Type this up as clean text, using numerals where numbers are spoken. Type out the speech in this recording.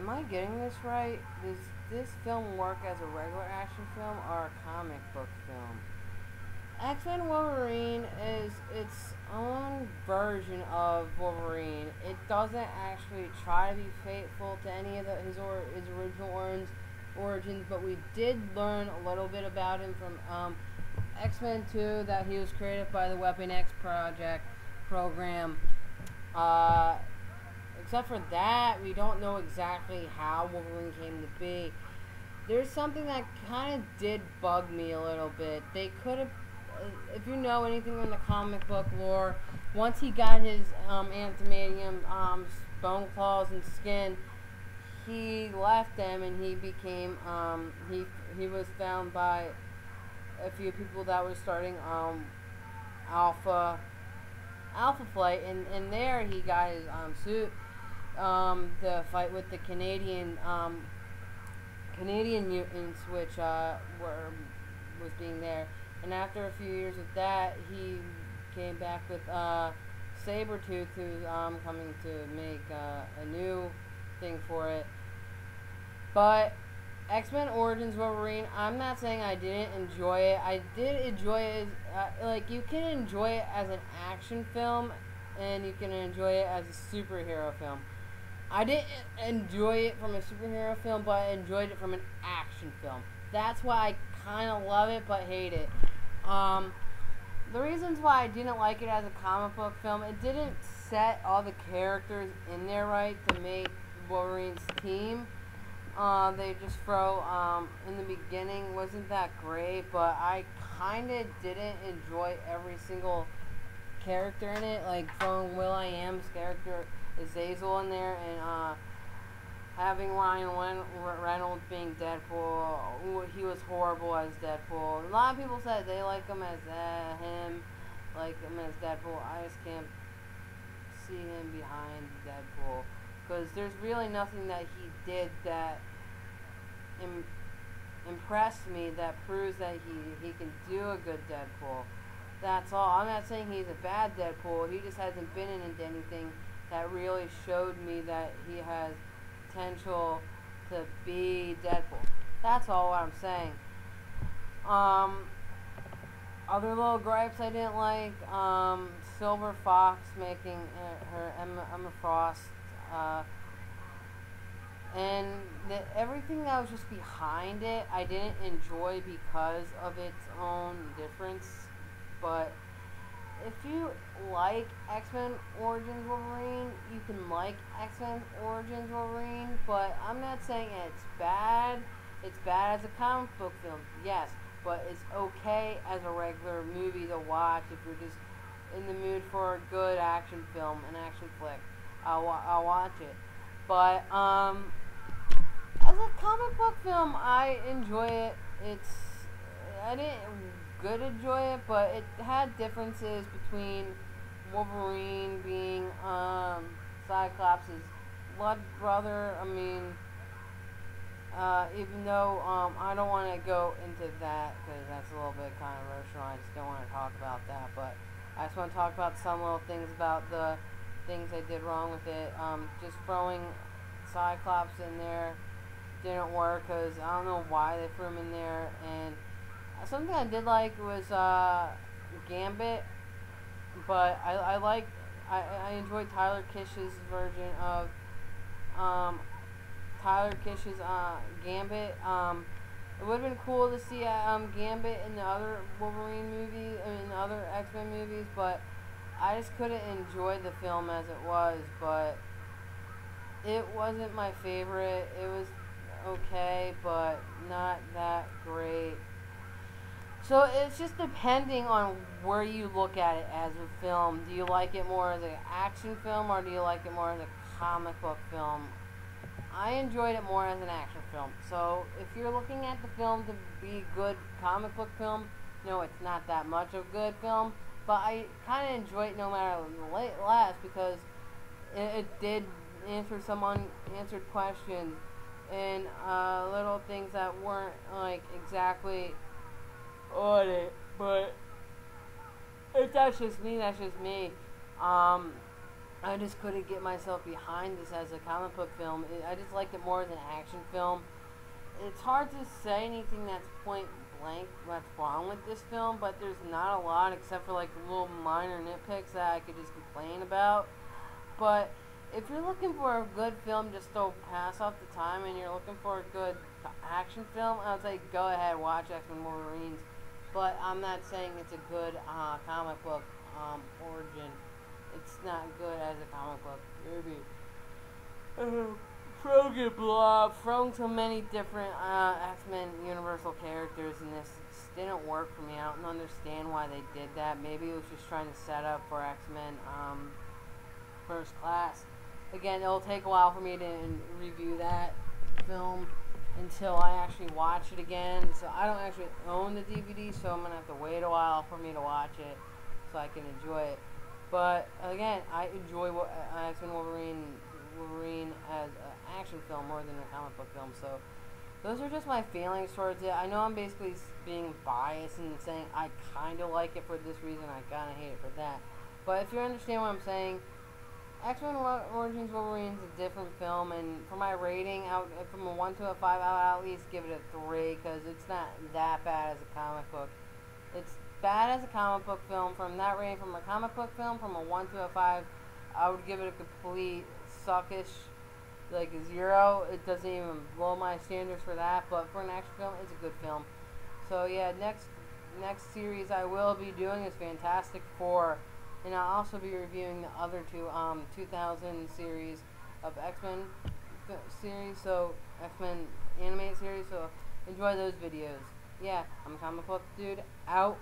am I getting this right? Does this film work as a regular action film or a comic book film? X-Men Wolverine is its own version of Wolverine. It doesn't actually try to be faithful to any of his original origins, but we did learn a little bit about him from X-Men 2, that he was created by the Weapon X program. Uh, Except for that, we don't know exactly how Wolverine came to be. There's something that kind of did bug me a little bit. They could have, if you know anything in the comic book lore, once he got his adamantium bone claws and skin, he left them and he became he was found by a few people that were starting Alpha Flight, and there he got his suit. The fight with the Canadian mutants, which was being there, and after a few years with that, he came back with Sabretooth, who's coming to make a new thing for it. But X-Men Origins Wolverine, I'm not saying I didn't enjoy it. I did enjoy it. Like, you can enjoy it as an action film, and you can enjoy it as a superhero film. I didn't enjoy it from a superhero film, but I enjoyed it from an action film. That's why I kind of love it, but hate it. The reasons why I didn't like it as a comic book film, it didn't set all the characters in there right to make Wolverine's team. They just throw, in the beginning, wasn't that great, but I kind of didn't enjoy every single character in it, like throwing will.i.am's character Azazel in there, and having Ryan Reynolds being Deadpool. He was horrible as Deadpool. A lot of people said they like him as Deadpool. I just can't see him behind Deadpool, because there's really nothing that he did that impressed me, that proves that he can do a good Deadpool. That's all. I'm not saying he's a bad Deadpool. He just hasn't been in anything that really showed me that he has potential to be Deadpool. That's all what I'm saying. Other little gripes I didn't like, Silver Fox making her Emma Frost, and everything that was just behind it, I didn't enjoy because of its own difference. But if you like X-Men Origins Wolverine, you can like X-Men Origins Wolverine, but I'm not saying it's bad. It's bad as a comic book film, yes, but it's okay as a regular movie to watch if you're just in the mood for a good action film, an action flick. I'll watch it. But as a comic book film, I enjoy it. I didn't good enjoy it, but it had differences between Wolverine being Cyclops' blood brother. I mean, even though I don't want to go into that because that's a little bit controversial, I just don't want to talk about that. But I just want to talk about some little things about the things I did wrong with it. Just throwing Cyclops in there didn't work, because I don't know why they threw him in there. And something I did like was Gambit, but I enjoyed Tyler Kish's version of Gambit. It would have been cool to see Gambit in the other Wolverine movies, in the other X-Men movies, but I just couldn't enjoy the film as it was. But it wasn't my favorite. It was okay, but not that great. So it's just depending on where you look at it as a film. Do you like it more as an action film, or do you like it more as a comic book film? I enjoyed it more as an action film. So if you're looking at the film to be a good comic book film, no, it's not that much of a good film. But I kind of enjoyed it no matter the last, because it did answer some unanswered questions, and little things that weren't like exactly on it. But if that's just me, that's just me. I just couldn't get myself behind this as a comic book film. I just liked it more as an action film. It's hard to say anything that's point blank what's wrong with this film, but there's not a lot except for like little minor nitpicks that I could just complain about. But if you're looking for a good film just to pass off the time and you're looking for a good action film, I would say go ahead, watch X-Men Wolverines. But I'm not saying it's a good comic book origin. It's not good as a comic book. Maybe. Frogen Blob, thrown so many different X-Men Universal characters in this didn't work for me. I don't understand why they did that. Maybe it was just trying to set up for X-Men First Class. Again, it'll take a while for me to review that film until I actually watch it again. So I don't actually own the DVD, so I'm going to have to wait a while for me to watch it so I can enjoy it. But again, I enjoy X-Men Wolverine as an action film more than a comic book film. So those are just my feelings towards it. I know I'm basically being biased and saying I kind of like it for this reason, I kind of hate it for that. But if you understand what I'm saying, X-Men Origins Wolverine is a different film, and for my rating, from a 1 to a 5, I'll at least give it a 3 because it's not that bad as a comic book. It's bad as a comic book film. From that rating, from a comic book film, from a 1 to a 5, I would give it a complete suckish, like a 0. It doesn't even blow my standards for that, but for an action film, it's a good film. So yeah, next series I will be doing is Fantastic Four. And I'll also be reviewing the other two 2000 series of X-Men series, so X-Men animated series, so enjoy those videos. Yeah, I'm a comic book dude, out.